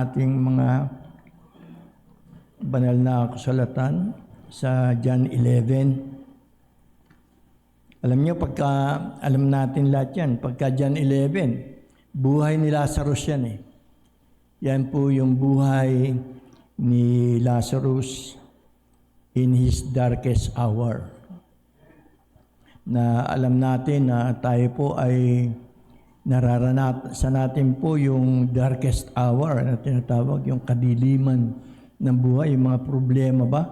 ating mga banal na kasulatan sa John 11. Alam niyo, alam natin lahat yan, pagka John 11, buhay ni Lazarus yan eh. Yan po yung buhay ni Lazarus in his darkest hour. Na alam natin na tayo po ay nararanasan natin po yung darkest hour na tinatawag, yung kadiliman ng buhay, yung mga problema ba?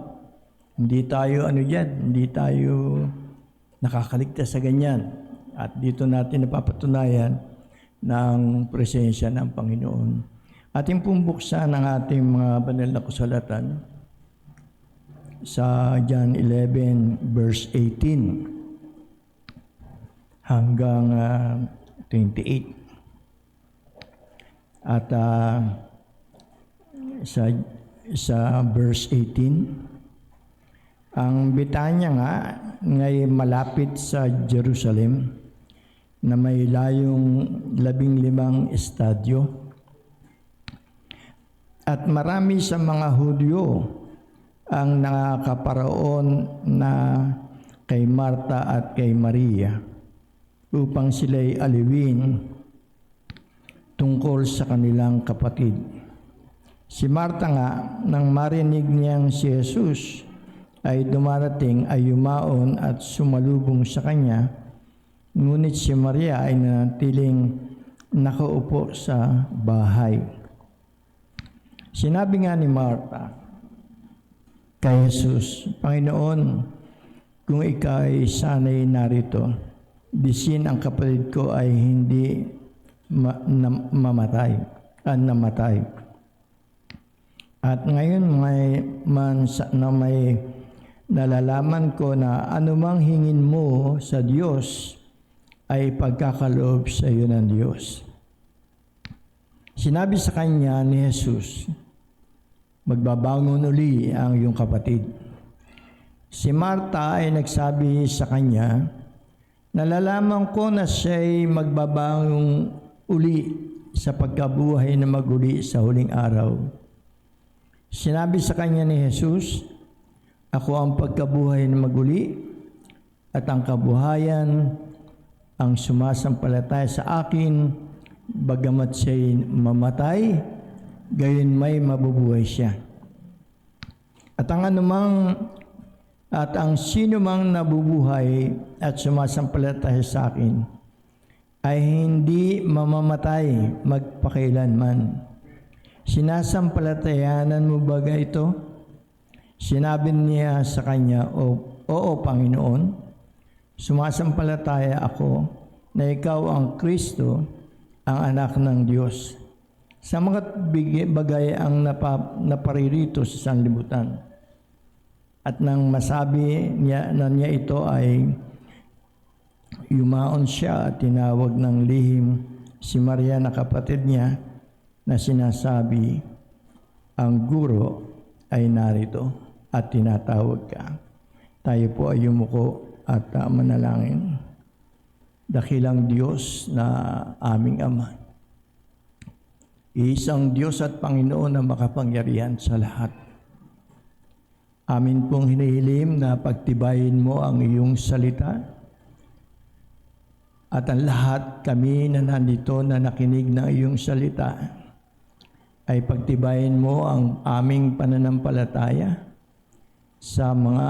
Hindi tayo hindi tayo nakakaligtas sa ganyan. At dito natin napapatunayan ng presensya ng Panginoon. Ating pong buksan ang ating mga banal na kasulatan sa John 11 verse 18 hanggang 28. At sa verse 18, ang Betanya nga ngay malapit sa Jerusalem na may layong 15 estadyo. At marami sa mga Hudyo ang nakakaparoon na kay Marta at kay Maria upang sila'y aliwin tungkol sa kanilang kapatid. Si Marta nga, nang marinig niyang si Jesus ay dumarating, ay yumaon at sumalubong sa kanya, ngunit si Maria ay nanatiling nakaupo sa bahay. Sinabi nga ni Marta kay Jesus, Panginoon, kung ikaw ay sana'y narito, disin ang kapatid ko ay hindi namatay. At ngayon may nalalaman ko na anumang hingin mo sa Diyos ay pagkakaloob sa iyo ng Diyos. Sinabi sa kanya ni Jesus, magbabangon uli ang iyong kapatid. Si Marta ay nagsabi sa kanya, nalalaman ko na siya'y magbabangon uli sa pagkabuhay na maguli sa huling araw. Sinabi sa kanya ni Jesus, ako ang pagkabuhay na maguli at ang kabuhayan, ang sumasampalataya sa akin, bagamat siya'y mamatay, gayon may mabubuhay siya. At ang sino mang nabubuhay at sumasampalataya sa akin ay hindi mamamatay magpakailanman. Sinasampalatayanan mo ba ito? Sinabi niya sa kanya, Oo, Panginoon, sumasampalataya ako na ikaw ang Kristo, ang anak ng Diyos. Sa mga bagay ang naparirito sa sanlibutan. At nang masabi niya ito ay yumaon siya at tinawag ng lihim si Maria na kapatid niya na sinasabi, ang guro ay narito at tinatawag ka. Tayo po ay yumuko at manalangin. Dakilang Diyos na aming Ama, isang Diyos at Panginoon na makapangyarihan sa lahat. Amin pong hinihilim na pagtibayin mo ang iyong salita at ang lahat kami na nandito na nakinig ng iyong salita ay pagtibayin mo ang aming pananampalataya sa mga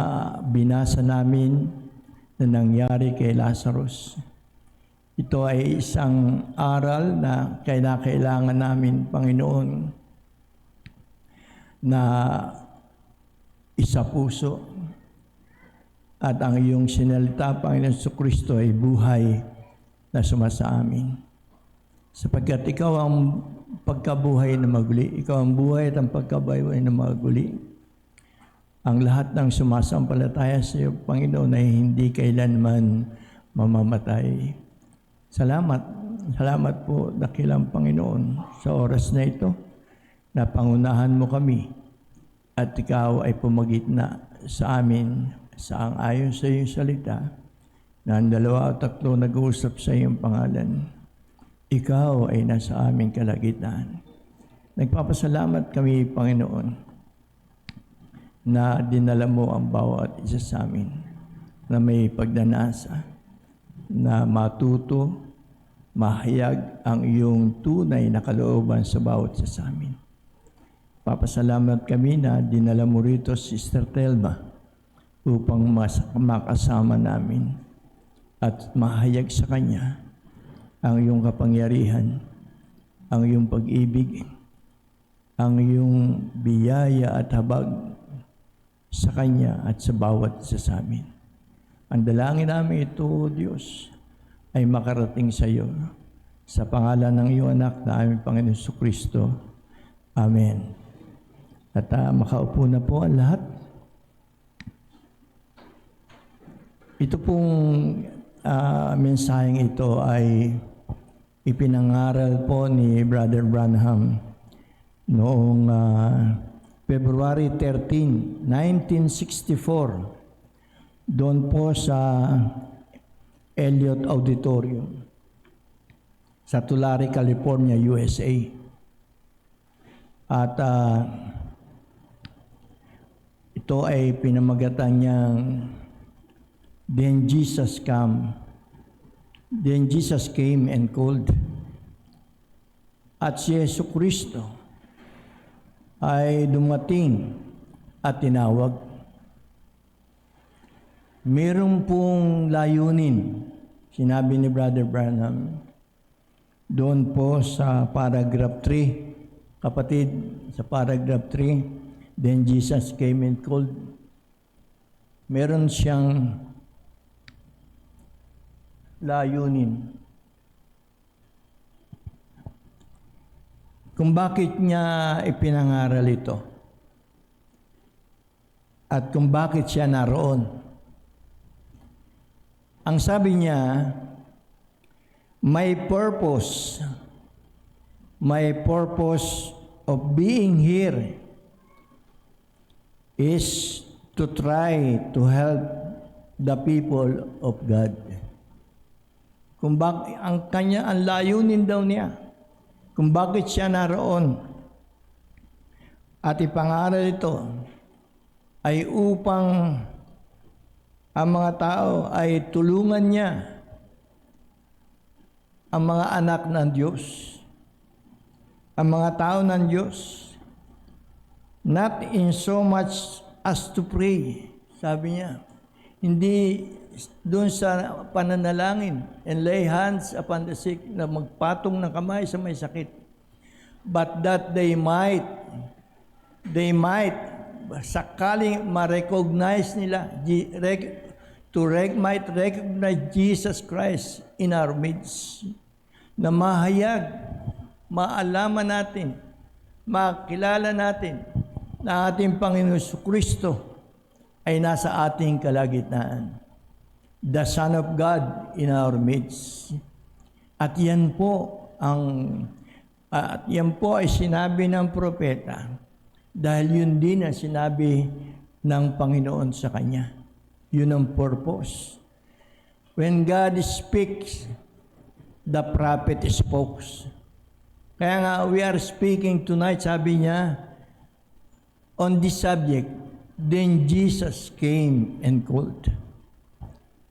binasa namin na nangyari kay Lazarus. Ito ay isang aral na kailangan namin, Panginoon, na isa puso at ang iyong sinalita, Panginoon Jesucristo, ay buhay na sumasa amin. Sapagkat ikaw ang pagkabuhay na maguli. Ikaw ang buhay at ang pagkabuhay na maguli. Ang lahat ng sumasampalataya sa iyo, Panginoon, ay hindi kailanman mamamatay. Salamat po, dakilang Panginoon, sa oras na ito na pangunahan mo kami at ikaw ay pumagitna sa amin sa ayon sa iyong salita na ang 2 o 3 nag-uusap sa iyong pangalan. Ikaw ay nasa aming kalagitnaan. Nagpapasalamat kami, Panginoon, na dinala mo ang bawat isa sa amin na may pagdanasa, na matuto, mahayag ang iyong tunay na kalooban sa bawat isa sa amin. Papasalamat kami na dinala mo rito si Sister Telma upang makasama namin at mahayag sa kanya ang iyong kapangyarihan, ang iyong pag-ibig, ang iyong biyaya at habag sa kanya at sa bawat isa sa amin. Ang dalangin namin ito, O Diyos, ay makarating sa iyo. Sa pangalan ng iyong anak na aming Panginoon Jesucristo. Amen. At makaupo na po ang lahat. Ito pong mensaheng ito ay ipinangaral po ni Brother Branham noong February 13, 1964, doon po sa Elliott Auditorium sa Tulare, California, USA. At ito ay pinamagatan niyang Then Jesus came and called. At si Yesu Kristo ay dumating at tinawag. Meron pong layunin, sinabi ni Brother Branham, doon po sa paragraph 3, kapatid, sa paragraph 3, then Jesus came and called. Meron siyang layunin. Kung bakit niya ipinangaral ito at kung bakit siya naroon. Ang sabi niya, my purpose of being here is to try to help the people of God. Kung bakit ang layunin daw niya, kung bakit siya naroon at ipangaral ito ay upang ang mga tao ay tulungan niya ang mga anak ng Diyos, ang mga tao ng Diyos, not in so much as to pray, sabi niya. Hindi doon sa pananalangin and lay hands upon the sick, na magpatong ng kamay sa may sakit, but that they might sakaling ma-recognize nila, might recognize Jesus Christ in our midst, na mahayag, maalaman natin, makilala natin na ating Panginoon Jesucristo ay nasa ating kalagitnaan. The Son of God in our midst. At yan po ay sinabi ng propeta dahil yun din ang sinabi ng Panginoon sa kanya. Yun ang purpose. When God speaks, the prophet spoke. Kaya nga, we are speaking tonight, sabi niya, on this subject, then Jesus came and called.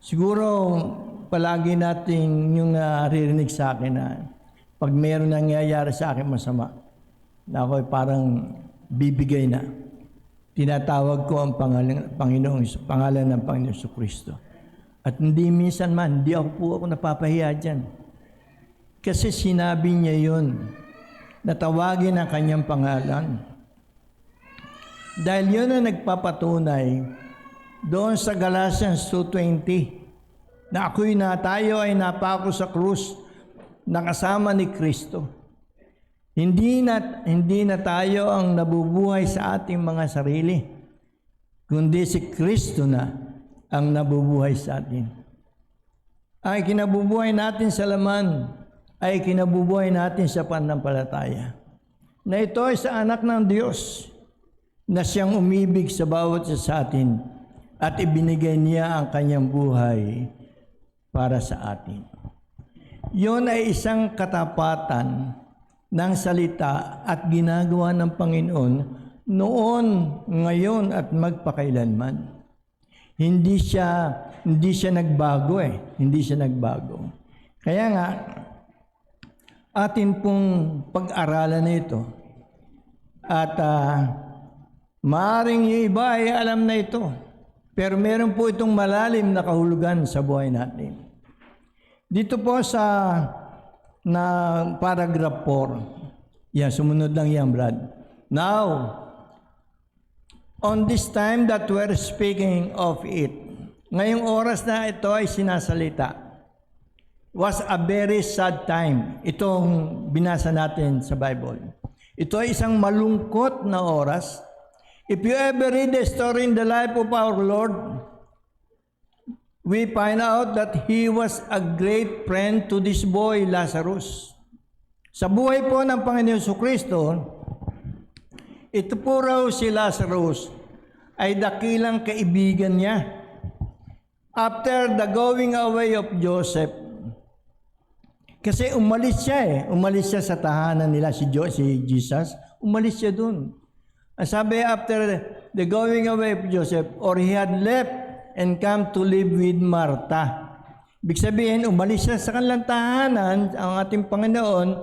Siguro, palagi natin yung naririnig sa akin na pag mayroon nangyayari sa akin masama, na ako'y parang bibigay na. Tinatawag ko ang pangalan ng Panginoong Jesucristo. At hindi minsan man, hindi ako napapahiya dyan. Kasi sinabi niya yun, natawagin ang kanyang pangalan. Dahil yun ang nagpapatunay doon sa Galatians 2:20 na tayo ay napako sa krus na kasama ni Kristo. Hindi na tayo ang nabubuhay sa ating mga sarili, kundi si Kristo na ang nabubuhay sa atin. Ay kinabubuhay natin sa laman, ay kinabubuhay natin sa pananampalataya. Na ito ay sa anak ng Diyos na siyang umibig sa bawat isa sa atin at ibinigay niya ang kanyang buhay para sa atin. Yun ay isang katapatan ng salita at ginagawa ng Panginoon noon, ngayon at magpakailanman. Hindi siya nagbago Hindi siya nagbago. Kaya nga, atin pong pag-aralan na ito. At maaaring yung iba ay alam na ito. Pero meron po itong malalim na kahulugan sa buhay natin. Dito po sa paragraph 4. Yan, sumunod lang yan, Brad. Now, on this time that we're speaking of it, ngayong oras na ito ay sinasalita, was a very sad time. Itong binasa natin sa Bible. Ito ay isang malungkot na oras. If you ever read the story in the life of our Lord, we find out that He was a great friend to this boy, Lazarus. Sa buhay po ng Panginoon Jesucristo, ito po raw si Lazarus ay dakilang kaibigan niya. After the going away of Joseph, kasi umalis siya sa tahanan nila, si Jesus, umalis siya dun. Sabi, after the going away of Joseph, or he had left and come to live with Martha. Ibig sabihin, umalis siya sa kanilang tahanan, ang ating Panginoon,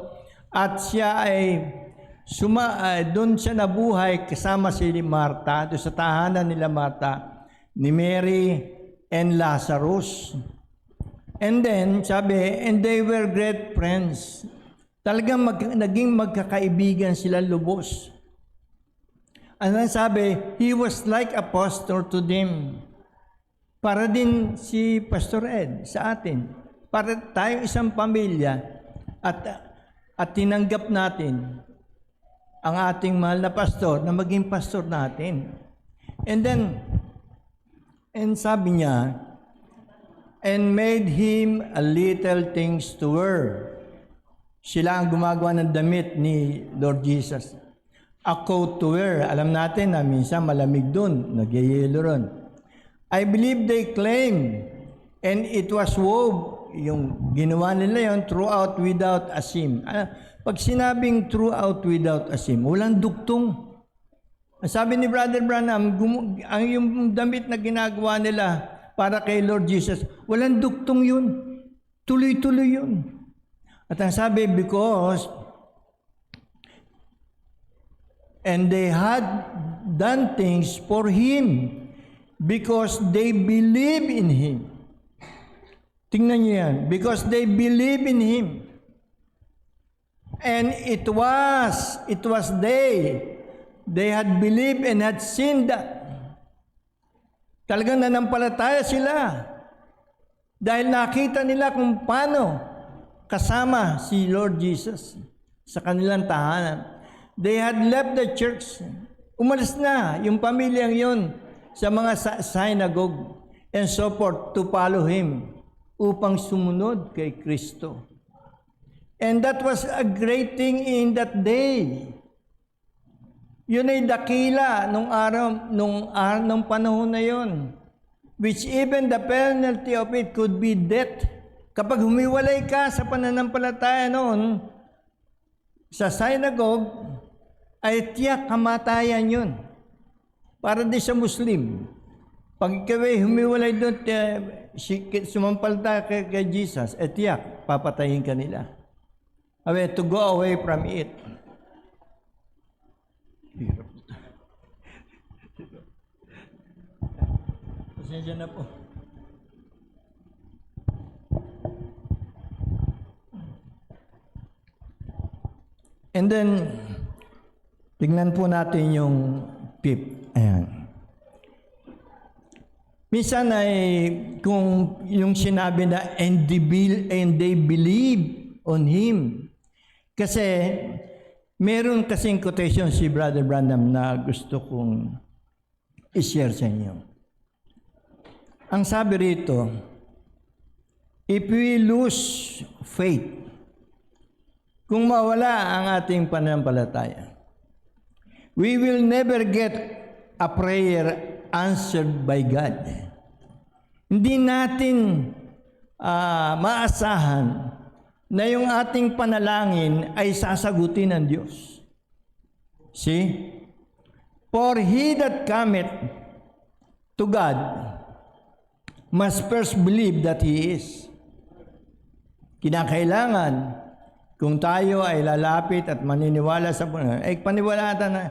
at siya ay doon siya nabuhay kasama si Martha, doon sa tahanan nila Martha, ni Mary and Lazarus. And then, sabi, and they were great friends. Talagang naging magkakaibigan sila lubos. And then sabi, he was like a pastor to them. Para din si Pastor Ed sa atin. Para tayong isang pamilya at tinanggap natin ang ating mahal na pastor na maging pastor natin. And then, sabi niya, and made him a little things to wear. Sila ang gumagawa ng damit ni Lord Jesus. A coat to wear. Alam natin na minsan malamig doon, nagyayelo ron. I believe they claim, and it was wove, yung ginawa nila yon throughout without a seam. Pag sinabing throughout without a seam, walang duktong. Sabi ni Brother Branham, ang yung damit na ginagawa nila para kay Lord Jesus, walang duktong yun. Tuloy-tuloy yun. At ang sabi, because, and they had done things for Him, because they believe in Him. Tingnan niyo yan. Because they believe in Him. And it was they had believed and had seen that. Talagang nanampalataya sila. Dahil nakita nila kung paano kasama si Lord Jesus sa kanilang tahanan. They had left the church. Umalis na yung pamilyang yun sa mga synagogue and so forth to follow Him upang sumunod kay Kristo. And that was a great thing in that day. Yun ay dakila nung panahon na yun. Which even the penalty of it could be death. Kapag humiwalay ka sa pananampalataya noon, sa synagogue, ay tiyak kamatayan yun. Para di sa Muslim. Pag ikaw ay humiwalay doon, sumampalta kay Jesus, tiyak, papatayin ka nila. To go away from it. Pasensya na po. And then, tingnan po natin yung fifth. Ayan. Minsan ay kung yung sinabi na and they believe on Him. Kasi meron kasing quotation si Brother Branham na gusto kong i-share sa inyo. Ang sabi rito, if we lose faith, kung mawala ang ating pananampalataya, we will never get a prayer answered by God. Hindi natin maasahan na yung ating panalangin ay sasagutin ng Diyos. See? For he that cometh to God must first believe that He is. Kinakailangan, kung tayo ay lalapit at maniniwala sa Panginoon, ay paniwalaan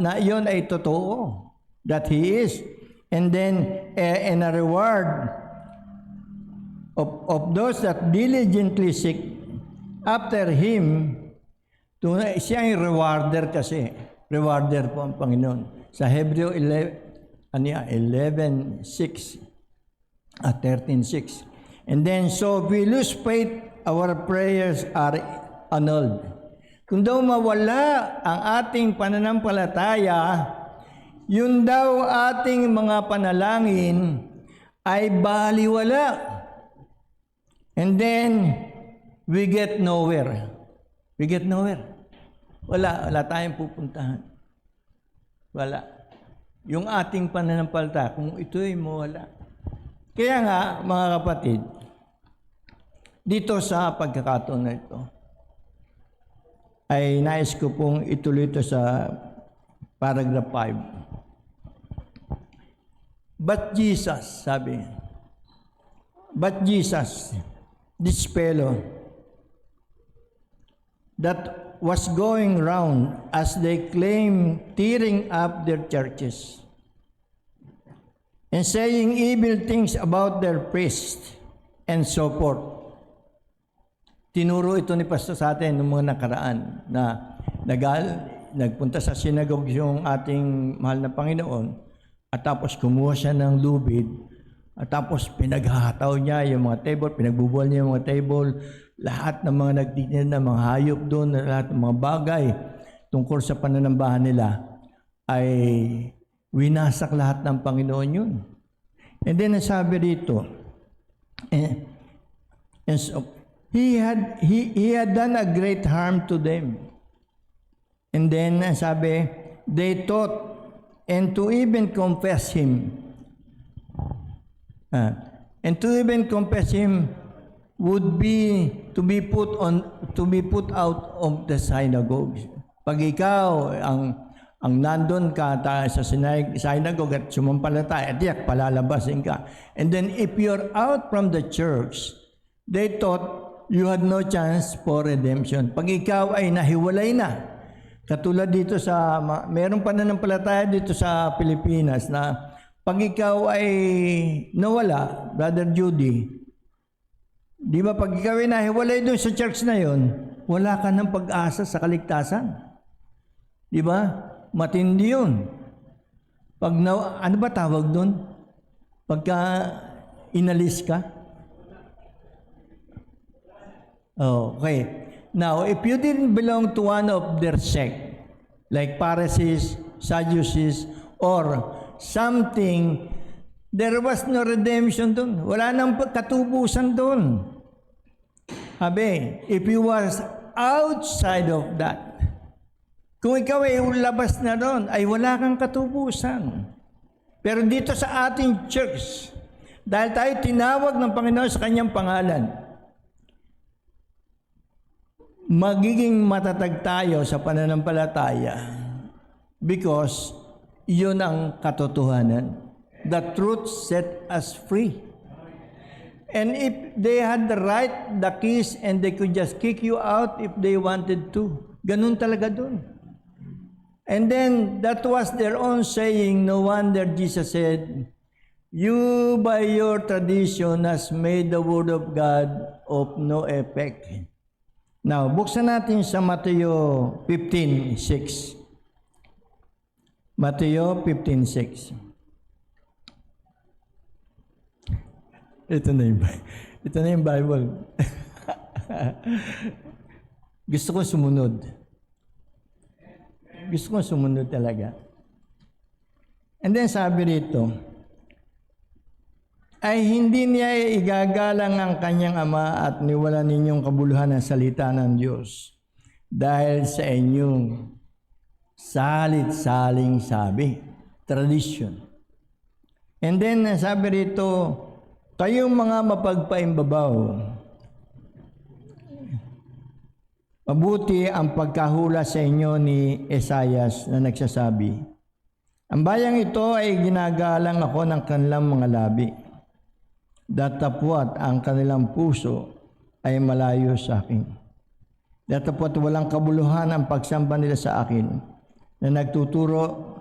na iyon ay totoo, that He is. And then, and a reward of those that diligently seek after Him, siya ay rewarder kasi. Rewarder po ang Panginoon. Sa Hebreo 11:6 at 13:6. And then, so if we lose faith, our prayers are annulled. Kung daw mawala ang ating pananampalataya, yun daw ating mga panalangin ay baliwala. And then, we get nowhere. We get nowhere. Wala tayong pupuntahan. Wala. Yung ating pananampalataya, kung ito'y mawala. Kaya nga, mga kapatid, dito sa pagkakataon na ito, ay nais ko pong ituloy ito sa paragraph 5. But Jesus, sabi, but Jesus, this fellow, that was going round as they claim tearing up their churches and saying evil things about their priests and so forth. Tinuro ito ni Pastor sa atin noong mga nakaraan na nagpunta sa synagogue yung ating mahal na Panginoon at tapos kumuha siya ng lubid at tapos pinaghahataw niya yung mga table, pinagbubuhal niya yung mga table, lahat ng mga nagtitinda ng mga hayop doon, lahat ng mga bagay tungkol sa pananambahan nila ay winasak lahat ng Panginoon yun. And then sabi dito, and so, he had done a great harm to them. And then sabi, they thought and to even confess him. And to even confess him would be to be put out of the synagogue. Pag ikaw ang nandun ka sa synagogue at sumampalataya, tiyak palalabasin ka. And then if you're out from the church, they thought you had no chance for redemption. Pag ikaw ay nahiwalay na, katulad dito sa mayroong pananampalataya dito sa Pilipinas na pag ikaw ay nawala, Brother Judy, di ba pag ikaw ay nahiwalay doon sa church na yon, wala ka ng pag-asa sa kaligtasan. Di ba? Matindi yun. Pag ano ba tawag doon? Pagka inalis ka? Okay. Now, if you didn't belong to one of their sect, like Pharisees, Sadducees, or something, there was no redemption doon. Wala nang katubusan doon. Sabi, if you was outside of that, kung ikaw ay labas na doon, ay wala kang katubusan. Pero dito sa ating church, dahil tayo tinawag ng Panginoon sa kanyang pangalan, magiging matatag tayo sa pananampalataya because yun ang katotohanan. The truth set us free. And if they had the right, the keys, and they could just kick you out if they wanted to. Ganun talaga dun. And then, that was their own saying. No wonder Jesus said, you by your tradition has made the word of God of no effect. Now, buksan natin sa Mateo 15:6. Mateo 15:6. Ito na yung Bible. Gusto ko sumunod. Gusto ko sumunod talaga. And then sabi rito, ay hindi niya igagalang ang kanyang ama at niwala ninyong kabuluhan ng salita ng Diyos dahil sa inyong salit-saling sabi, tradition. And then sabi rito, kayong mga mapagpaimbabaw, Mabuti ang pagkahula sa inyo ni Esaias na nagsasabi, ang bayang ito ay ginagalang ako ng kanilang mga labi. Datapwat ang kanilang puso ay malayo sa akin. Datapwat walang kabuluhan ang pagsamba nila sa akin na nagtuturo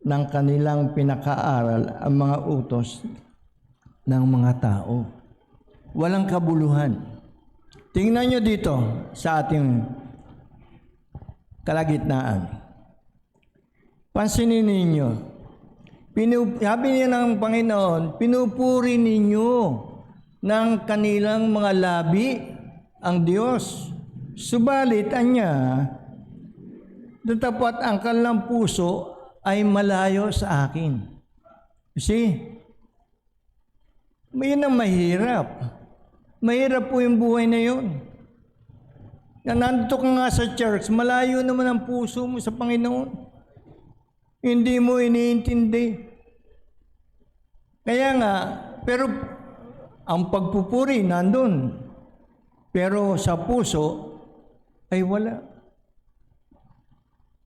ng kanilang pinakaaral ang mga utos ng mga tao. Walang kabuluhan. Tingnan nyo dito sa ating kalagitnaan. Pansinin ninyo, sabi niya ng Panginoon, pinupuri ninyo ng kanilang mga labi ang Diyos. Subalit, anya, datapwat ang kanilang puso ay malayo sa akin. You see? Yun ang mahirap. Mahirap po yung buhay na yun. Na nandito ka nga sa church, malayo naman ang puso mo sa Panginoon. Hindi mo iniintindi. Kaya nga, pero ang pagpupuri nandun. Pero sa puso, ay wala.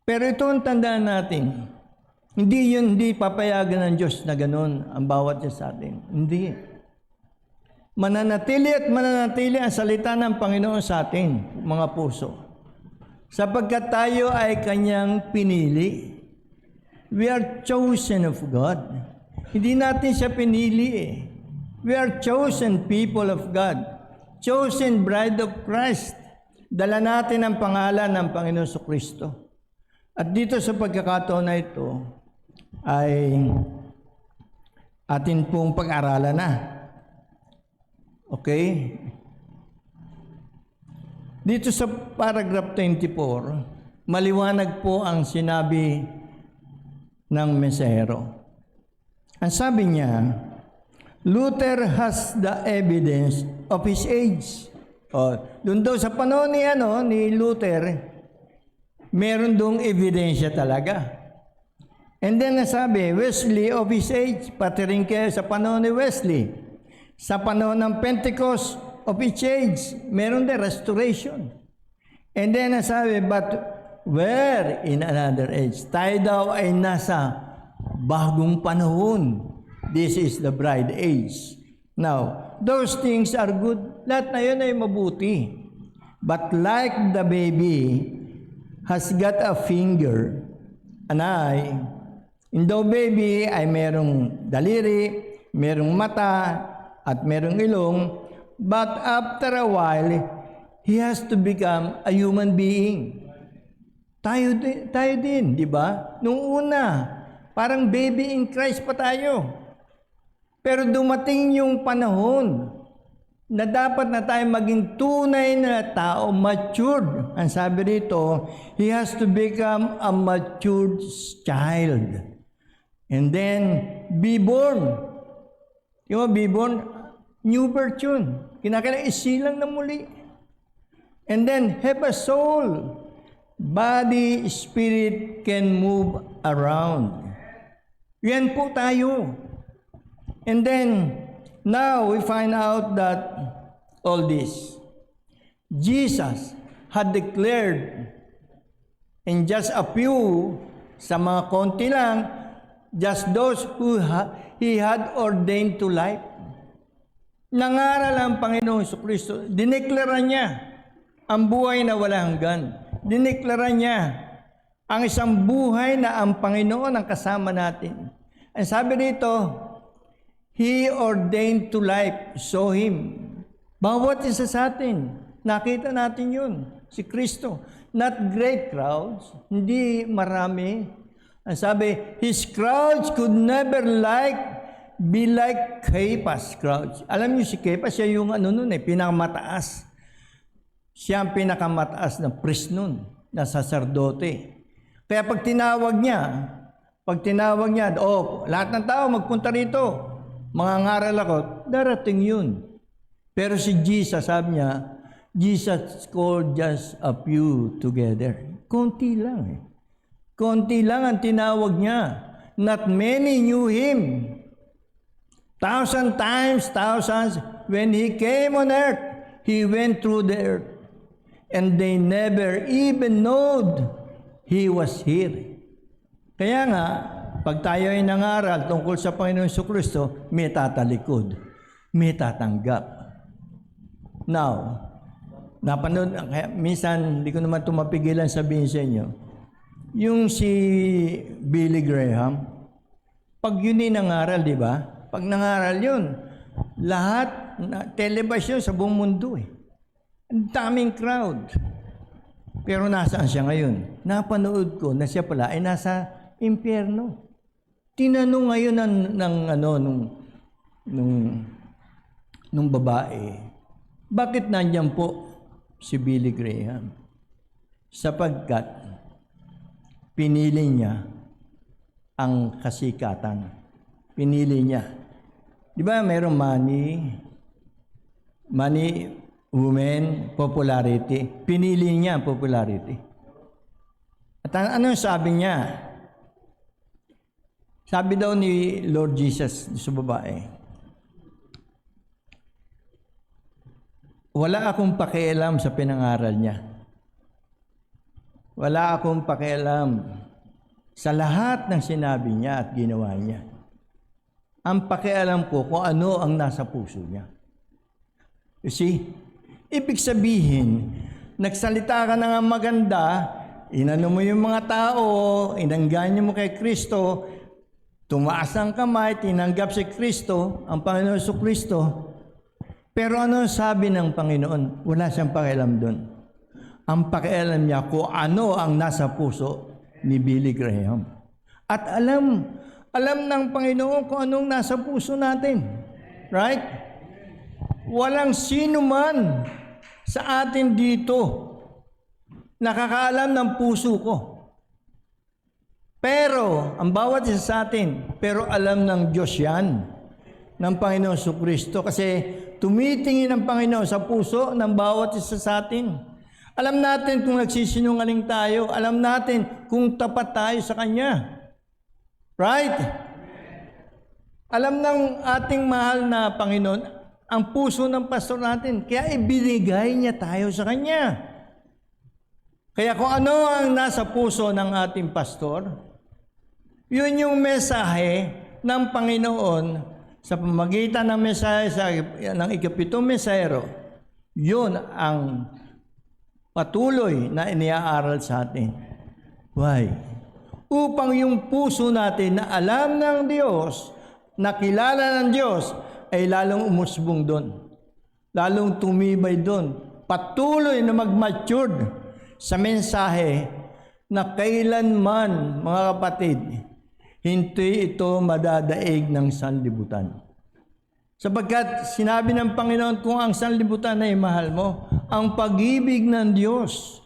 Pero ito ang tandaan natin. Hindi papayagan ng Diyos na ganun ang bawat isa sa atin. Hindi. Mananatili ang salita ng Panginoon sa atin, mga puso. Sapagkat tayo ay Kanyang pinili. We are chosen of God. Hindi natin siya pinili eh. We are chosen people of God. Chosen bride of Christ. Dala natin ang pangalan ng Panginoon Kristo. At dito sa pagkakataon na ito, ay atin pong pag-aralan na. Okay? Dito sa paragraph 24, maliwanag po ang sinabi ng mensahero. Ang sabi niya, Luther has the evidence of his age. Doon daw sa panahon ni Luther, meron doong ebidensya talaga. And then nasabi, Wesley of his age, pati rin kayo sa panahon ni Wesley. Sa panahon ng Pentecost of its age, meron din restoration. And then nasabi, but where in another age? Tayo daw ay nasa bagong panahon. This is the bride age. Now, those things are good. Lahat na yun ay mabuti. But like the baby has got a finger, an eye, and the baby ay merong daliri, merong mata, at merong ilong, but after a while, he has to become a human being. Tayo din, di ba? Nung una, parang baby in Christ pa tayo. Pero dumating yung panahon na dapat na tayo maging tunay na tao, matured. Ang sabi rito, he has to become a matured child. And then, be born. Yung be born, new birth yun. Kinakailangan isilang na muli. And then, have a soul. Body, spirit can move around. Yan po tayo. And then, now we find out that all this, Jesus had declared in just a few, sa mga konti lang, just those who He had ordained to life. Nangaral ang Panginoong Kristo, dineklara niya ang buhay na wala hanggan. Dineklara niya ang isang buhay na ang Panginoon ang kasama natin. Ang sabi dito, He ordained to life, saw Him. Bawat isa sa atin, nakita natin yun, si Kristo. Not great crowds, hindi marami. Ang sabi, His crowds could never be like Caiaphas crowds. Alam niyo si Caiaphas, siya yung pinakamataas. Siya ang pinakamataas na priest nun, na saserdote. Kaya pag tinawag niya, lahat ng tao magpunta rito, mangangaral ako, darating yun. Pero si Jesus, sabi niya, Jesus called just a few together. Konti lang. Konti lang ang tinawag niya. Not many knew Him. Thousands, when He came on earth, He went through the earth. and they never even knowed He was here. Kaya nga, pag tayo ay nangaral tungkol sa Panginoon Jesucristo, may tatalikod, may tatanggap. Now, napanood, kaya minsan hindi ko naman ito mapigilan sabihin sa inyo, yung si Billy Graham, pag yun ay nangaral, di ba? Pag nangaral yun, lahat, televised yun sa buong mundo eh. Ang daming crowd. Pero nasaan siya ngayon? Napanood ko na siya pala ay nasa impyerno. Tinanong ngayon nung babae, bakit nandiyan po si Billy Graham? Sapagkat pinili niya ang kasikatan. Pinili niya. Di ba mayroong money, women, popularity. Pinili niya ang popularity. At ano sabi niya? Sabi daw ni Lord Jesus sa babae, wala akong pakialam sa pinangaral niya. Wala akong pakialam sa lahat ng sinabi niya at ginawa niya. Ang pakialam ko kung ano ang nasa puso niya. You see, ibig sabihin, nagsalita ka na nga maganda, inano mo yung mga tao, inangganyo mo kay Kristo, tumaas ang kamay, tinanggap si Kristo, ang Panginoon Jesucristo. Pero ano sabi ng Panginoon? Wala siyang pakialam doon. Ang pakialam niya kung ano ang nasa puso ni Billy Graham. At alam ng Panginoon kung anong nasa puso natin. Right? Walang sino man sa atin dito nakakaalam ng puso ko. Pero, ang bawat isa sa atin, pero alam ng Diyos yan, ng Panginoon Jesucristo. Kasi tumitingin ang Panginoon sa puso ng bawat isa sa atin. Alam natin kung nagsisinungaling tayo. Alam natin kung tapat tayo sa Kanya. Right? Alam ng ating mahal na Panginoon ang puso ng pastor natin. Kaya ibinigay niya tayo sa Kanya. Kaya kung ano ang nasa puso ng ating pastor, yun yung mensahe ng Panginoon sa pamagitan ng mensahe ng ikapitong mensahero. Yun ang patuloy na iniaaral sa atin. Why? Upang yung puso natin na alam ng Diyos, nakilala ng Diyos, ay lalong umusbong doon. Lalong tumibay doon. Patuloy na mag-matured sa mensahe na kailanman, mga kapatid, hindi ito madadaig ng sanlibutan. Sapagkat sinabi ng Panginoon, kung ang sanlibutan ay mahal mo, ang pag-ibig ng Diyos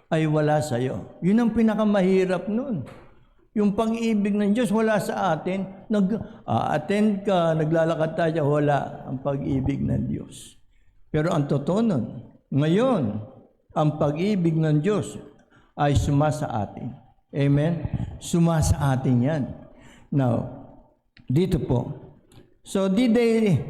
ay wala sa iyo. Yun ang pinakamahirap nun. Yung pag-ibig ng Diyos wala sa atin. Attend ka, naglalakad tayo, wala ang pag-ibig ng Diyos. Pero ang totoo nun, ngayon, ang pag-ibig ng Diyos ay sumasa atin. Amen? Sumasa atin yan. Now, dito po. So, did they...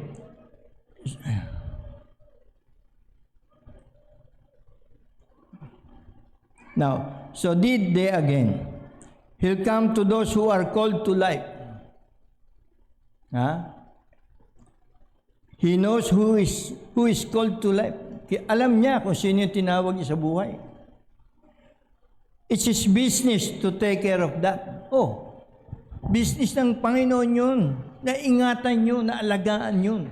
Now, so did they again. He'll come to those who are called to life. He knows who is called to life. Alam niya kung sino yung tinawag niya sa buhay. It's His business to take care of that. Business ng Panginoon yun. Naingatan yun, naalagaan yun.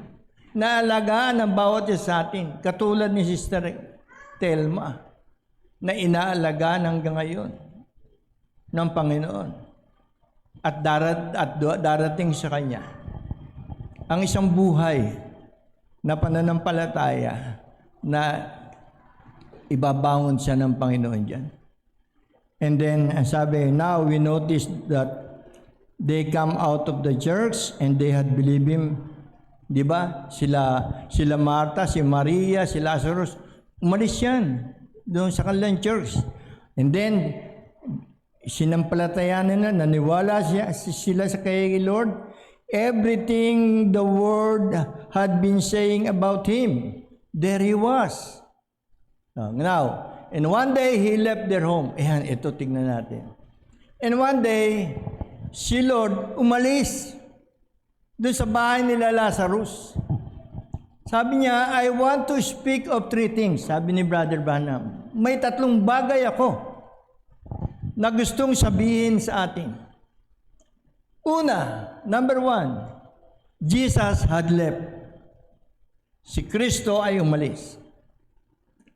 Naalagaan ng bawat isa sa atin. Katulad ni Sister Telma, na inaalagaan hanggang ngayon ng Panginoon. At darating sa Kanya ang isang buhay na pananampalataya na ibabangon siya ng Panginoon dyan. And then, sabi, now we notice that they come out of the church and they had believed Him. Di ba? Sila Martha, si Maria, si Lazarus, umalis yan doon sa kanilang church. And then, sinampalatayanan na, naniwala sila sa kay Lord. Everything the Word had been saying about Him, there He was. Now, and one day, he left their home. Ayan, ito tignan natin. And one day, si Lord umalis doon sa bahay nila Lazarus. Sabi niya, I want to speak of 3 things. Sabi ni Brother Branham, may 3 bagay ako na gustong sabihin sa atin. Una, number 1, Jesus had left. Si Kristo ay umalis.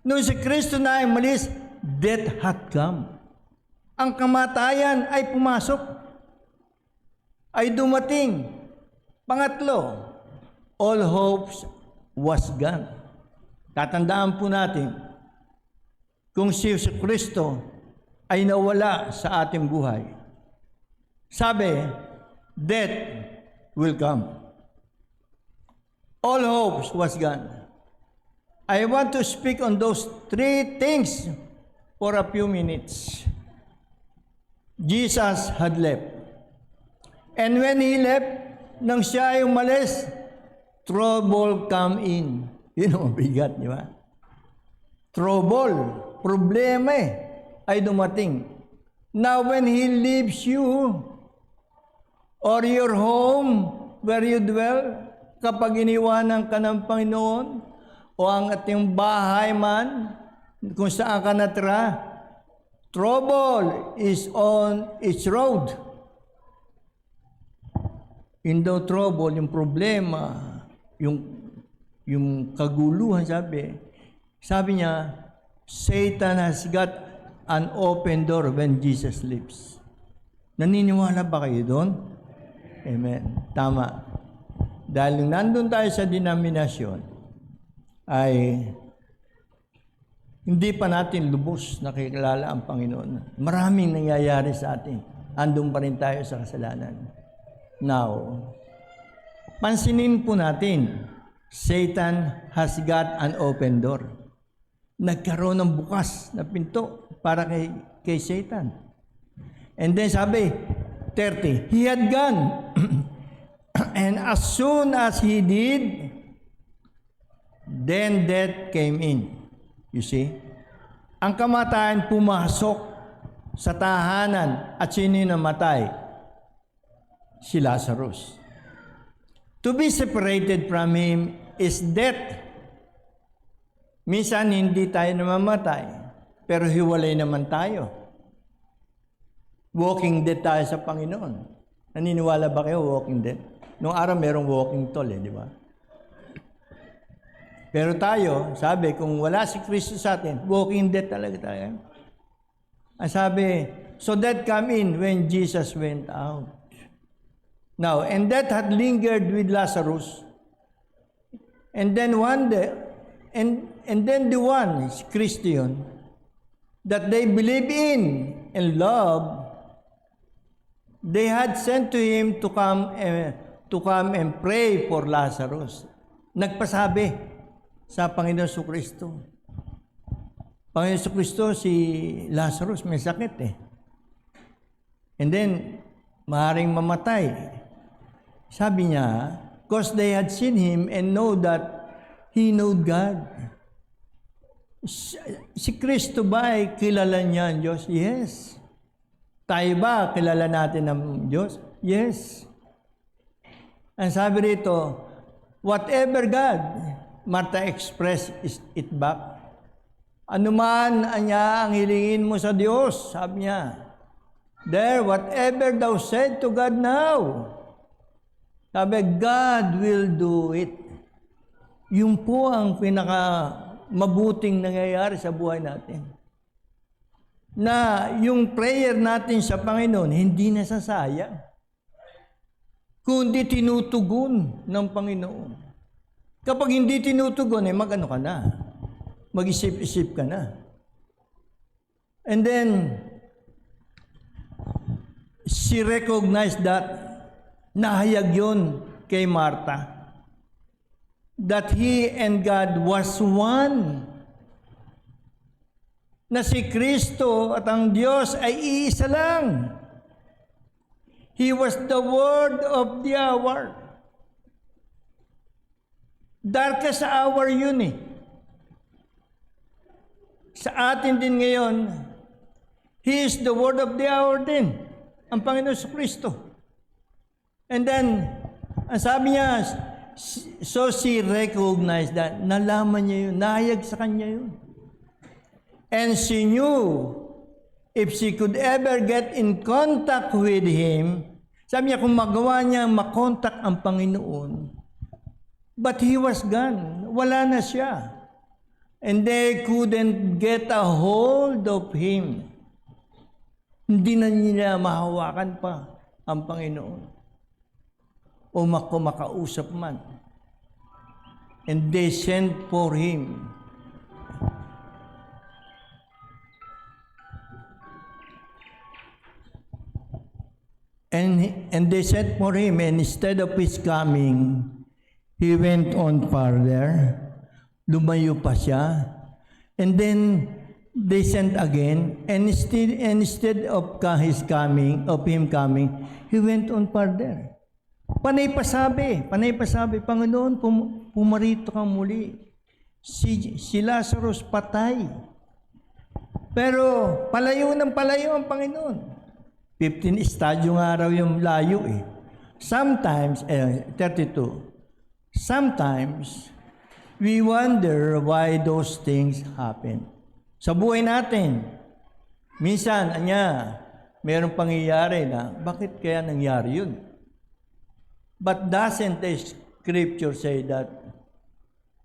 Nung si Kristo na ay umalis, death had come. Ang kamatayan ay pumasok, ay dumating. Pangatlo, all hopes was gone. Tatandaan po natin, kung si Kristo ay nawala sa ating buhay, sabi, death will come. All hopes was gone. I want to speak on those 3 things for a few minutes. Jesus had left. And when he left, nang siya ay umalis, trouble come in. Yun ang bigat, di ba? Trouble, problema ay dumating. Now when he leaves you, or your home, where you dwell, kapag iniwanan ka ng Panginoon, o ang ating bahay man, kung saan ka natira, trouble is on its road. In the trouble, yung problema, yung kaguluhan, sabi niya, Satan has got an open door when Jesus leaves. Naniniwala ba kayo doon? Amen. Tama. Dahil nandun tayo sa denominasyon, ay hindi pa natin lubos nakikilala ang Panginoon. Maraming nangyayari sa atin. Andun pa rin tayo sa kasalanan. Now, pansinin po natin, Satan has got an open door. Nagkaroon ng bukas na pinto para kay Satan. And then sabi, 30, he had gone. And as soon as he did, then death came in. You see? Ang kamatayan pumasok sa tahanan at sino namatay? Si Lazarus. To be separated from him is death. Minsan hindi tayo namamatay, pero hiwalay naman tayo. Walking dead tayo sa Panginoon. Naniniwala ba kayo walking dead? Noong araw merong walking tall di ba? Pero tayo, sabi, kung wala si Kristo sa atin, walking dead talaga tayo. Ang sabi, so death come in when Jesus went out. Now, and death had lingered with Lazarus. And then one day, and then the one, Christian, that they believe in and love, they had sent to him to come and pray for Lazarus. Nagpasabi sa Panginoon Kristo. Panginoon Kristo, si Lazarus may sakit And then, maaaring mamatay. Sabi niya, because they had seen him and know that he knowed God. Si Kristo ba ay kilala niya ang Diyos? Yes. Tayo ba kilala natin ang Diyos? Yes. Ang sabi rito, whatever God, Martha expressed it back. Ano man niya ang hilingin mo sa Diyos, sabi niya. There, whatever thou said to God now, sabi, God will do it. Yun po ang pinaka mabuting nangyayari sa buhay natin. Na yung prayer natin sa Panginoon, hindi nasasayang, kundi tinutugon ng Panginoon. Kapag hindi tinutugon, mag-ano ka na? Mag-isip-isip ka na. And then, she recognized that, nahayag yun kay Martha, that he and God was one. Na si Kristo at ang Diyos ay iisa lang. He was the Word of the hour. Darkest hour yun sa atin din ngayon, He is the word of the hour din, ang Panginoon sa Kristo. And then, ang sabi niya, so she recognized that, nalaman niya yun, nahayag sa kanya yun. And she knew, if she could ever get in contact with Him, sabi niya, kung magawa niya makontak ang Panginoon, but He was gone, wala na siya. And they couldn't get a hold of Him. Hindi na nila mahawakan pa ang Panginoon. O makausap man. And they sent for Him. And they sent for Him, and instead of His coming, He went on farther. Lumayo pa siya. And then, they sent again. And instead of Him coming, He went on farther. Panay pasabi, Panginoon, pumarito kang muli. Si Lazarus patay. Pero palayo ang Panginoon. 15 estadyo nga raw yung layo eh. Sometimes, 32, sometimes, we wonder why those things happen. Sa buhay natin, minsan, mayroong pangyayari na, bakit kaya nangyari yun? But doesn't the Scripture say that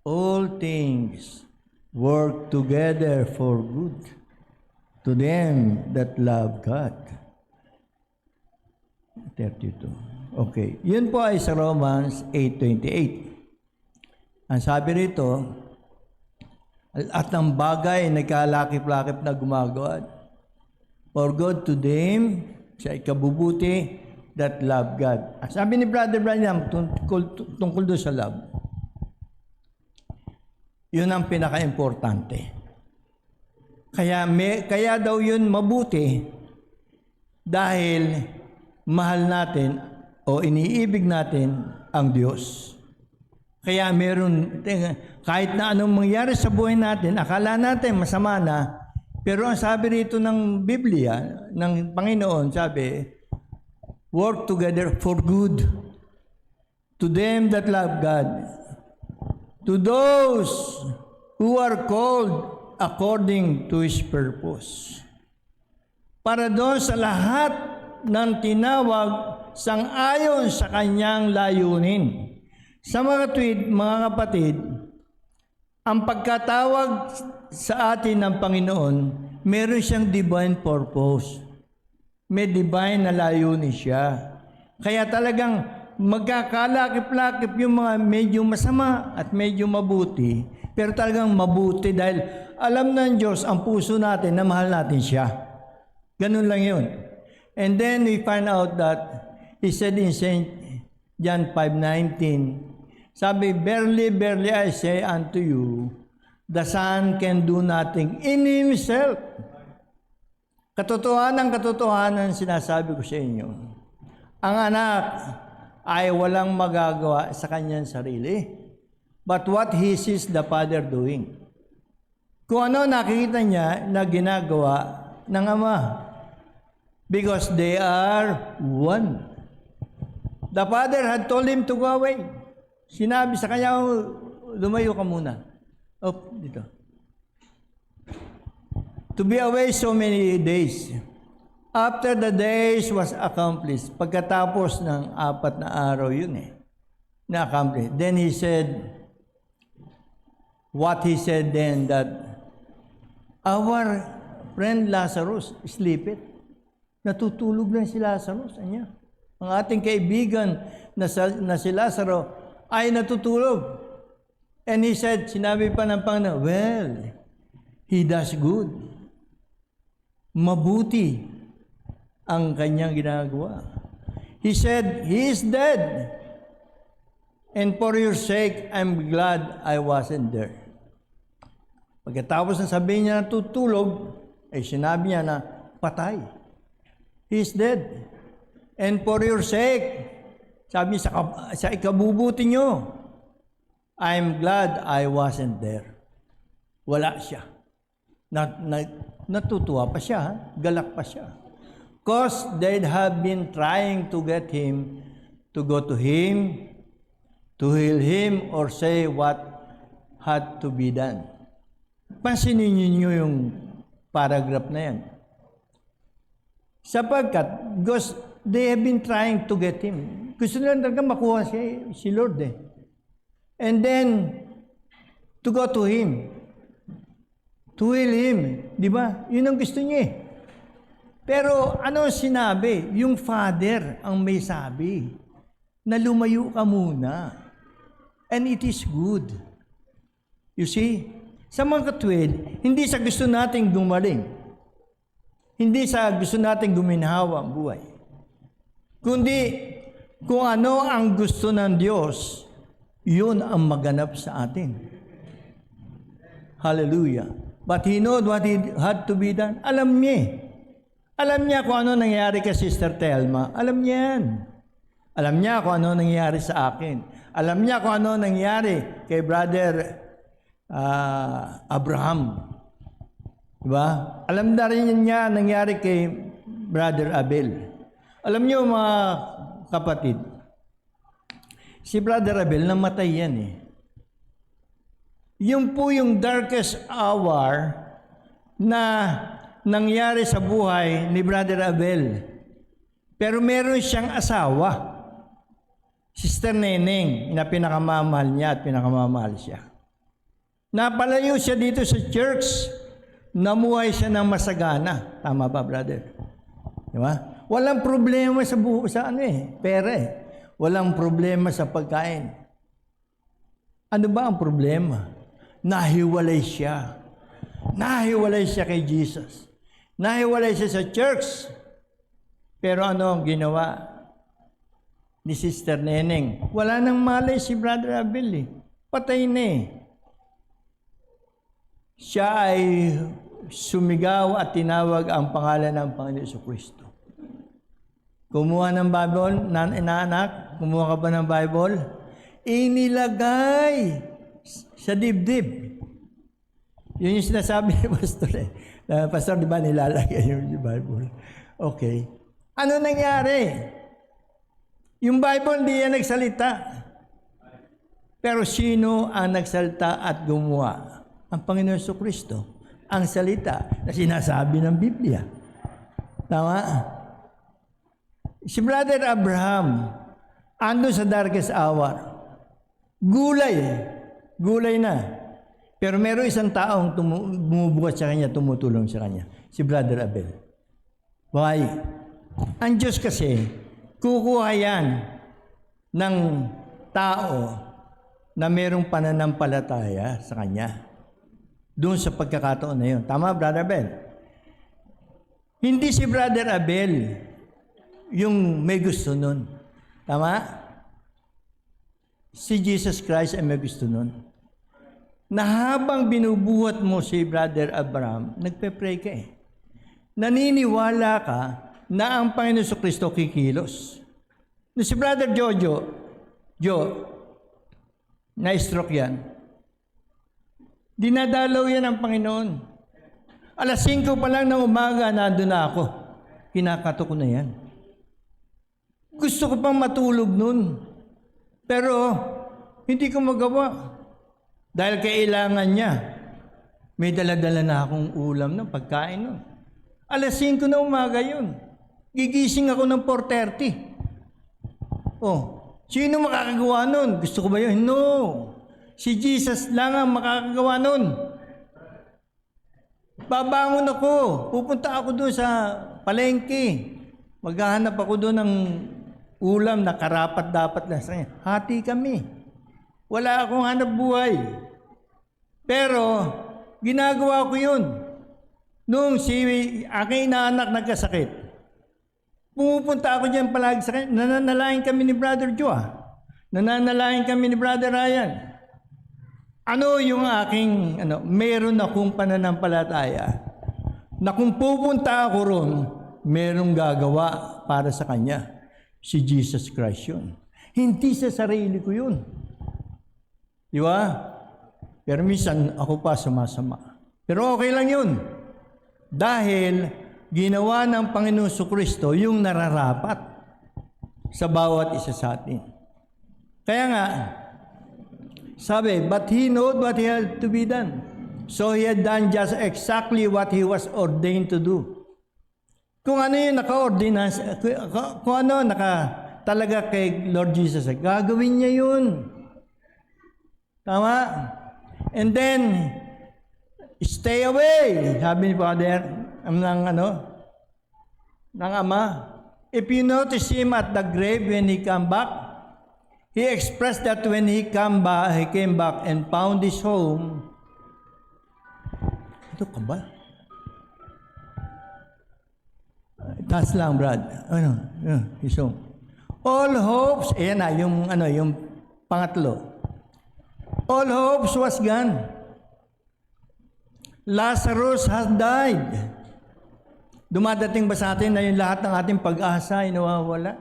all things work together for good to them that love God? 32. Okay. Yun po ay sa Romans 8:28. Ang sabi rito, at ang bagay nagkalakip-lakip na gumagawa for good to them, sa ikabubuti, that love God. Ang sabi ni Brother Branham tungkol doon sa love, yun ang pinaka-importante. Kaya daw yun mabuti dahil mahal natin o iniibig natin ang Diyos. Kaya kahit na anong mangyari sa buhay natin, akala natin masama na, pero ang sabi rito ng Biblia, ng Panginoon, sabi, work together for good to them that love God, to those who are called according to His purpose. Para doon sa lahat ng tinawag sang-ayon sa kanyang layunin. Sa mga kapatid, ang pagkatawag sa atin ng Panginoon, meron siyang divine purpose. May divine na layunin siya. Kaya talagang magkakalakip-lakip yung mga medyo masama at medyo mabuti, pero talagang mabuti dahil alam ng Diyos ang puso natin na mahal natin siya. Ganun lang yun. And then we find out that He said in St. John 5:19, sabi, verily, verily, I say unto you, the Son can do nothing in Himself. Katotohanan sinasabi ko sa inyo, ang anak ay walang magagawa sa kanyang sarili, but what He sees the Father doing. Kung ano nakikita niya na ginagawa ng Ama, because they are one. The Father had told Him to go away. Sinabi sa kanya, lumayo ka muna. Dito. To be away so many days. After the days was accomplished, pagkatapos ng 4 na araw yun na-accomplish. Then He said, what He said then, that our friend Lazarus sleepeth. Natutulog lang si Lazarus. Ang ating kaibigan na si Lazarus ay natutulog. And He said, sinabi pa ng Panginoon, well, He does good. Mabuti ang kanyang ginagawa. He said, He is dead. And for your sake, I'm glad I wasn't there. Pagkatapos na sabihin niya natutulog, sinabi niya na patay. He is dead. And for your sake, sabi sa ikabubuti nyo, I'm glad I wasn't there. Wala siya. Natutuwa pa siya, galak pa siya. Because they have been trying to get him to go to him, to heal him, or say what had to be done. Pansinin niyo yung paragraph na yan. Sapagkat, because they have been trying to get him. Gusto nila talaga makuha si Lord eh. And then, to go to him. To heal him. Di ba? Yun ang gusto niya eh. Pero ano sinabi? Yung Father ang may sabi na lumayo ka muna. And it is good. You see? Sa mga katwid, hindi sa gusto nating gumaling. Hindi sa gusto nating guminhawa ang buhay. Kundi kung ano ang gusto ng Diyos, yun ang maganap sa atin. Hallelujah. But he knew what he had to be done. Alam niya. Alam niya kung ano nangyari kay Sister Telma. Alam niya yan. Alam niya kung ano nangyari sa akin. Alam niya kung ano nangyari kay Brother Abraham. Diba? Alam na rin niya nangyari kay Brother Abel. Alam niyo mga kapatid, si Brother Abel namatay yan eh. Yung po yung darkest hour na nangyari sa buhay ni Brother Abel. Pero meron siyang asawa, Sister Neneng, na pinakamamahal niya at pinakamamahal siya. Napalayo siya dito sa church, namuhay siya ng masagana. Tama ba, brother? Diba? Walang problema sa pera eh. Walang problema sa pagkain. Ano ba ang problema? Nahiwalay siya. Nahiwalay siya kay Jesus. Nahiwalay siya sa church. Pero ano ang ginawa ni Sister Neneng? Wala nang malay si Brother Abel eh. Patay na eh. Siya ay sumigaw at tinawag ang pangalan ng Panginoon Jesucristo. Kumuha ng Bible, inaanak, kumuha ka ba ng Bible? Inilagay sa dibdib. Yun yung sinasabi ni Pastor eh. Pastor, di ba nilalagay yung Bible? Okay. Ano nangyari? Yung Bible, hindi yan nagsalita. Pero sino ang nagsalita at gumawa? Ang Panginoon Jesucristo. Ang salita na sinasabi ng Biblia. Tama? Si Brother Abraham, ando sa darkest hour. Gulay. Gulay na. Pero meron isang taong bumubukas sa kanya, tumutulong sa kanya. Si Brother Abel. Why? Ang Diyos kasi, kukuha yan ng tao na merong pananampalataya sa kanya. Doon sa pagkakataon na yun. Tama, Brother Abel? Hindi si Brother Abel yung may gusto nun. Tama? Si Jesus Christ ay may gusto nun. Na habang binubuhat mo si Brother Abraham, nagpe-pray ka eh. Naniniwala ka na ang Panginoon Jesucristo kikilos. Si Brother Jojo, na-stroke yan. Dinadalaw yan ang Panginoon. Alas 5 pa lang ng umaga, nandun na ako. Kinakato ko na yan. Gusto ko pang matulog nun. Pero, hindi ko magawa. Dahil kailangan niya. May dala-dala na akong ulam ng pagkain nun. Alas 5 na umaga yun. Gigising ako ng 4:30. Oh, sino makakagawa nun? Gusto ko ba yun? No. Si Jesus lang ang makakagawa nun. Babangon ako. Pupunta ako doon sa palengke. Maghahanap ako doon ng ulam na karapat-dapat lang sa kanya. Hati kami. Wala akong hanap buhay. Pero, ginagawa ko yun. Nung si aking inaanak nagkasakit, pumupunta ako dyan palagi sa kanya. Nananalain kami ni Brother Joe. Nananalain kami ni Brother Ryan. Ano yung aking, meron akong pananampalataya na kung pupunta ako ron, merong gagawa para sa kanya. Si Jesus Christ yun. Hindi sa sarili ko yun. Di ba? Pero minsan ako pa sumasama. Pero okay lang yun. Dahil ginawa ng Panginoong Jesucristo yung nararapat sa bawat isa sa atin. Kaya nga, sabi, but he knew what he had to be done. So he had done just exactly what he was ordained to do. Kung ano yung naka-ordinance, kung ano talaga kay Lord Jesus, gagawin niya yun. Tama? And then, stay away, sabi ni Father, ng Ama. If you notice him at the grave when he came back, he expressed that when he came back and found his home. Ito ka ba? Taas lang, Brad. His home. All hopes, ayan na, yung pangatlo. All hopes was gone. Lazarus has died. Dumadating ba sa atin na yung lahat ng ating pag-asa ay nawawala?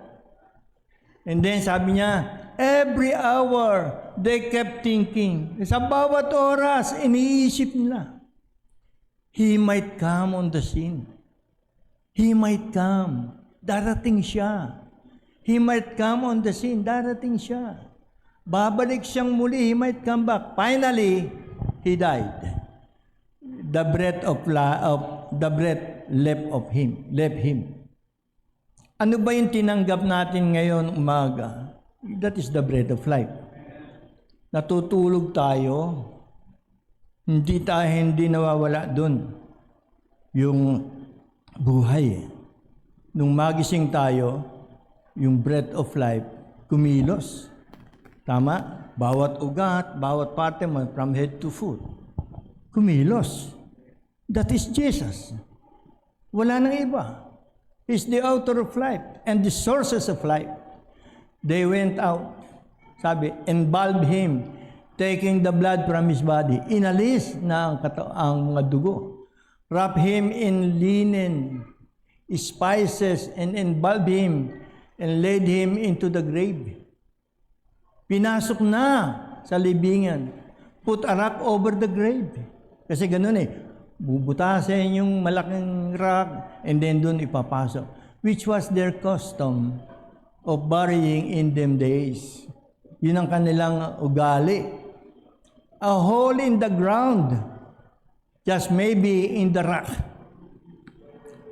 And then sabi niya, every hour they kept thinking. Sa bawat oras, iniisip nila. He might come on the scene. He might come. Darating siya. He might come on the scene. Darating siya. Babalik siyang muli. He might come back. Finally, he died. The breath left him. Ano ba yung tinanggap natin ngayon umaga? That is the breath of life. Natutulog tayo, hindi nawawala dun yung buhay. Nung magising tayo, yung breath of life kumilos. Tama? Bawat ugat, bawat parte mo, from head to foot, kumilos. That is Jesus. Wala nang iba. He's the author of life and the sources of life. They went out, sabi, embalmed him, taking the blood from his body. Inalis na ang mga dugo. Wrap him in linen, spices, and embalmed him, and laid him into the grave. Pinasok na sa libingan. Put a rock over the grave. Kasi ganun bubutasin yung malaking rock, and then doon ipapasok. Which was their custom of burying in them days. Yun ang kanilang ugali. A hole in the ground, just maybe in the rock,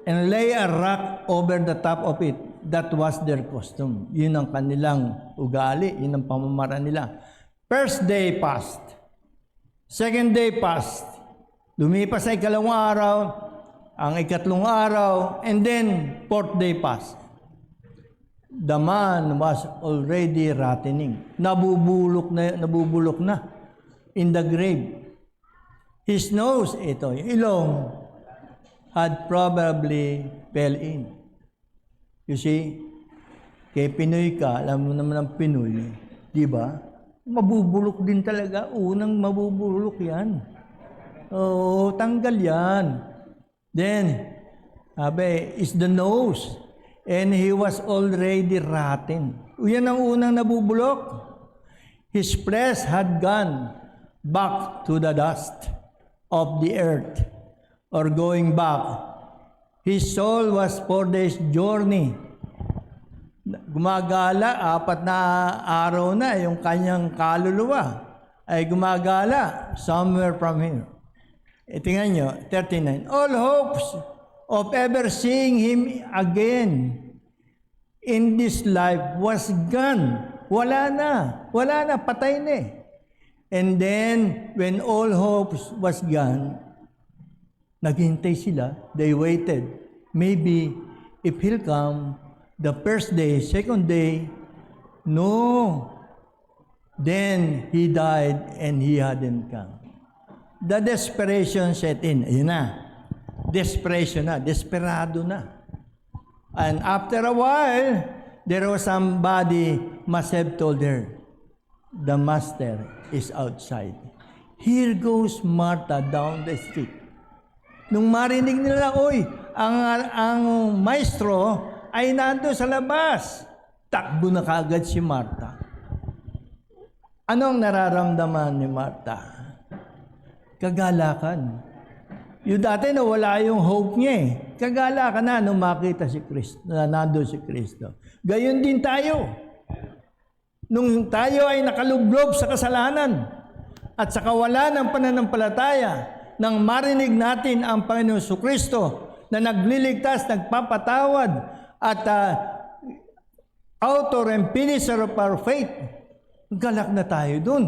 and lay a rock over the top of it. That was their custom. Yun ang kanilang ugali. Yun ang pamamaraan nila. First day passed. Second day passed. Lumipas sa ikalawang araw, ang ikatlong araw, and then fourth day passed. The man was already rotting. Nabubulok na in the grave. His nose, yung ilong, had probably fell in. You see, kay Pinoy ka, alam mo naman ang Pinoy, di ba? Mabubulok din talaga. Unang mabubulok yan. Oo, tanggal yan. Then, is the nose. And he was already rotten. Yan ang unang nabubulok. His flesh had gone back to the dust of the earth, or going back. His soul was 4 days journey. Gumagala, 4 na araw na yung kanyang kaluluwa ay gumagala somewhere from here. Tingnan nyo, 39. All hopes of ever seeing him again in this life was gone. Wala na, patay na eh. And then, when all hopes was gone, naghintay sila, they waited. Maybe, if he'll come, the first day, second day, no. Then, he died and he hadn't come. The desperation set in. Ayun na. Desperation na. Desperado na. And after a while, there was somebody must have told her, the master is outside. Here goes Martha down the street. Nung marinig nila, ang maestro ay nando sa labas. Takbo na kaagad si Martha. Anong nararamdaman ni Martha? Kagalakan. Yung dati nawala yung hope niya eh. Kagala ka na nung makita si Kristo, na nandun si Kristo. Gayon din tayo. Nung tayo ay nakalublob sa kasalanan at sa kawalan ng pananampalataya, nang marinig natin ang Panginoon Kristo na nagliligtas, nagpapatawad at author and finisher of our faith, galak na tayo dun.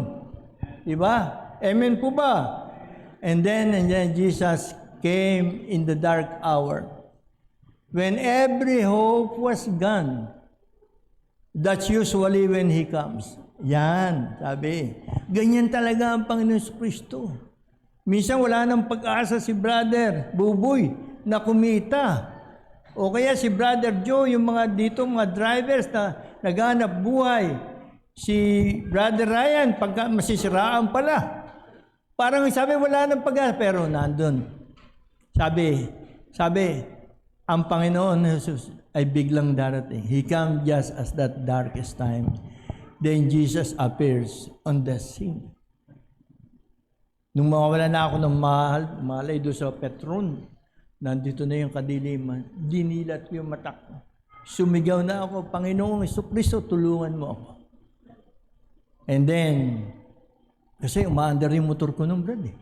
Diba? Amen po ba? And then Jesus came in the dark hour when every hope was gone. That's usually when He comes. Yan, sabi. Ganyan talaga ang Panginoon Kristo. Minsan wala nang pag-asa si Brother Buboy na kumita. O kaya si Brother Joe, yung mga dito, mga drivers na naghanap buhay. Si Brother Ryan, pagka masisiraan pala. Parang sabi, wala nang pag-asa, pero nandun. Sabi, ang Panginoon Jesus ay biglang darating. He comes just as that darkest time. Then Jesus appears on the scene. Nung mawawala na ako ng malay doon sa Petron, nandito na yung kadiliman, dinilat ko yung mata ko. Sumigaw na ako, Panginoong Jesucristo, tulungan mo ako. And then, kasi umaandar yung motor ko nung brad eh.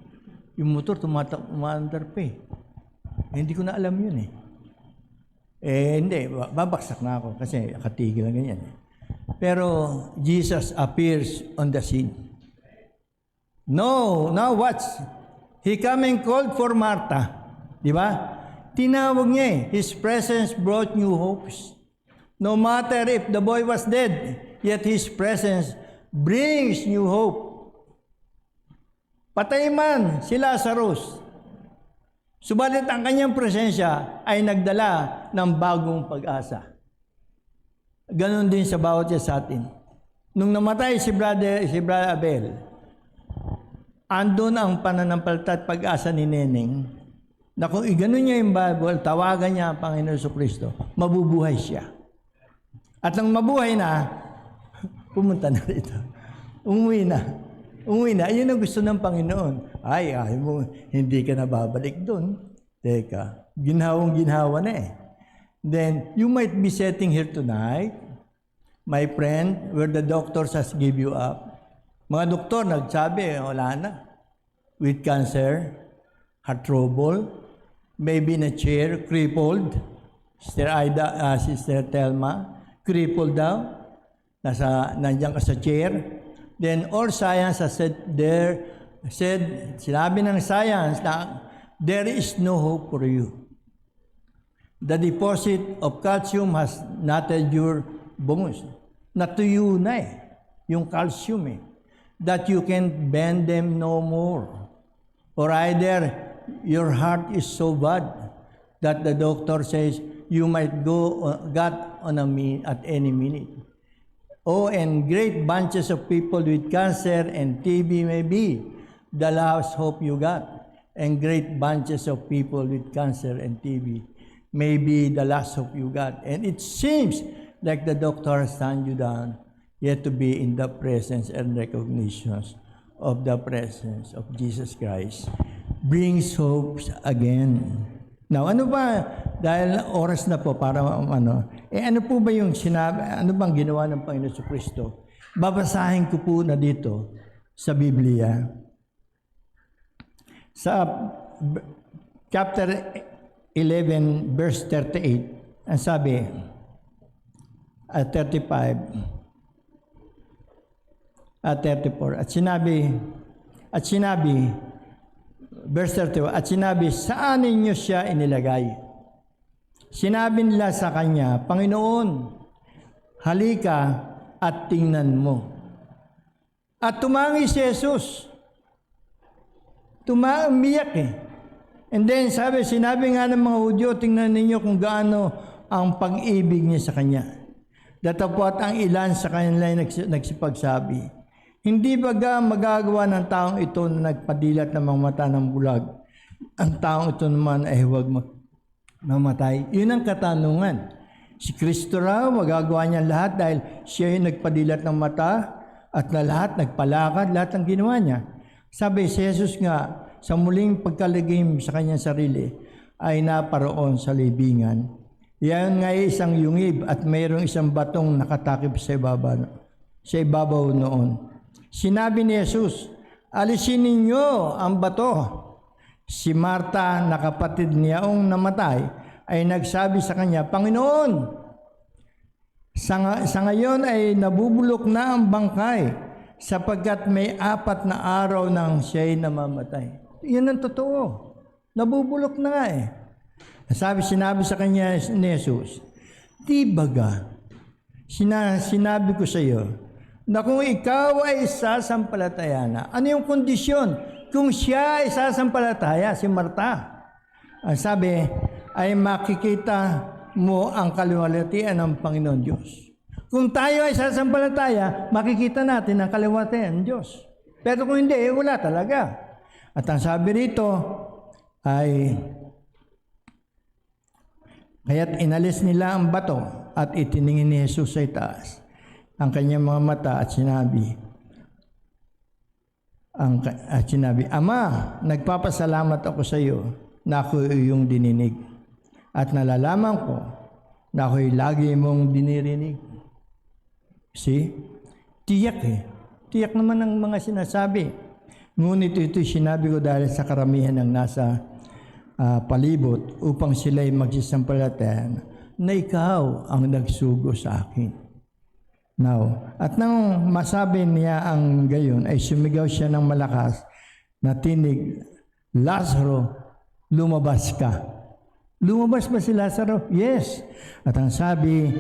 Yung motor umaandar pa eh. Hindi ko na alam yun eh. Hindi, babaksak na ako kasi akatigil na ganyan eh. Pero Jesus appears on the scene. No, now watch. He came and called for Martha. Di ba? Tinawag niya eh. His presence brought new hopes. No matter if the boy was dead, yet His presence brings new hope. Patay man si Lazarus, subalit ang kanyang presensya ay nagdala ng bagong pag-asa. Ganon din sa bawat isa sa atin. Nung namatay si Brother Abel, andun ang pananampalataya at pag-asa ni Neneng na kung iganon niya yung Bible, tawagan niya ang Panginoon Jesucristo, mabubuhay siya. At nang mabuhay na, pumunta na rito. Umuwi na. Ayun ang gusto ng Panginoon. Ay mo, hindi ka na babalik doon. Teka, ginhawang-ginhawa na eh. Then, you might be sitting here tonight, my friend, where the doctors has give you up. Mga doktor nagsabi, wala na. With cancer, heart trouble, maybe in a chair, crippled. Sister Telma, crippled daw. Nandiyan ka sa chair. Then all science has sinabi ng science na there is no hope for you. The deposit of calcium has knotted your bones. Natuyo na eh, yung calcium eh. That you can bend them no more. Or either your heart is so bad that the doctor says you might go at any minute. Oh, and great bunches of people with cancer and TB may be the last hope you got. And great bunches of people with cancer and TB may be the last hope you got. And it seems like the doctor has turned you down, yet to be in the presence and recognition of the presence of Jesus Christ brings hope again. Now, ano ba, dahil oras na po para ano po ba yung sinabi, ano bang ginawa ng Panginoon Jesucristo? Babasahin ko po na dito sa Biblia. Sa chapter 11, verse 38, ang sabi, at 35, at 34, at sinabi, verse 31, at sinabi, saan ninyo siya inilagay? Sinabi nila sa kanya, Panginoon, halika at tingnan mo. At tumangi si Jesus. Umiyak eh. And then sinabi nga ng mga Hudyo, tingnan ninyo kung gaano ang pag-ibig niya sa kanya. Datapwat ang ilan sa kanila ay nagsipagsabi, hindi baga magagawa ng taong ito na nagpadilat ng mga mata ng bulag? Ang taong ito naman ay huwag mamatay. Yun ang katanungan. Si Kristo raw, magagawa niya lahat dahil siya yung nagpadilat ng mata at na lahat, nagpalakad, lahat ng ginawa niya. Sabi si Jesus nga, sa muling pagkalagim sa kanyang sarili ay naparoon sa libingan. Yan nga ay isang yungib at mayroong isang batong nakatakip sa ibabaw noon. Sinabi ni Jesus, alisin ninyo ang bato. Si Marta na kapatid niyaong namatay ay nagsabi sa kanya, Panginoon, sa ngayon ay nabubulok na ang bangkay sapagkat may 4 na araw nang siya'y namamatay. Yan ang totoo. Nabubulok na nga eh. Sinabi sa kanya ni Jesus, di baga, sinabi ko sa iyo, na kung ikaw ay sasampalataya na, ano yung kondisyon? Kung siya ay sasampalataya, si Marta, ang sabi, ay makikita mo ang kaluwalhatian ng Panginoon Diyos. Kung tayo ay sasampalataya, makikita natin ang kaluwalhatian ng Diyos. Pero kung hindi, wala talaga. At ang sabi rito ay, kaya't inalis nila ang bato at itiningin ni Jesus sa itaas ang kanyang mga mata at sinabi, Ama, nagpapasalamat ako sa iyo na ako iyong dininig at nalalaman ko na ako'y lagi mong dinirinig. See? Tiyak eh. Tiyak naman ang mga sinasabi. Ngunit ito'y sinabi ko dahil sa karamihan ng nasa palibot upang sila'y magsisampalataya na ikaw ang nagsugo sa akin. Now, at nang masabi niya ang gayon, ay sumigaw siya ng malakas na tinig, Lazaro, lumabas ka. Lumabas ba si Lazaro? Yes. At ang sabi,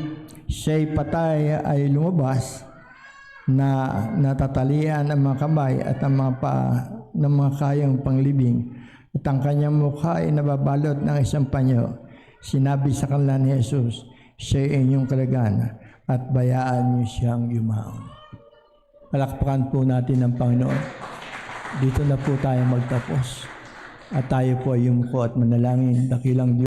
siya'y patay ay lumabas na natatalian ang mga kamay at ang mga ng mga kayang panglibing. At ang kanyang mukha ay nababalot ng isang panyo. Sinabi sa kanila ni Jesus, siya'y inyong kalagana at bayaan niyo siyang yumaon. Palakpakan po natin ang Panginoon. Dito na po tayo magtapos. At tayo po ay yumuko at manalangin. Dakilang Diyos.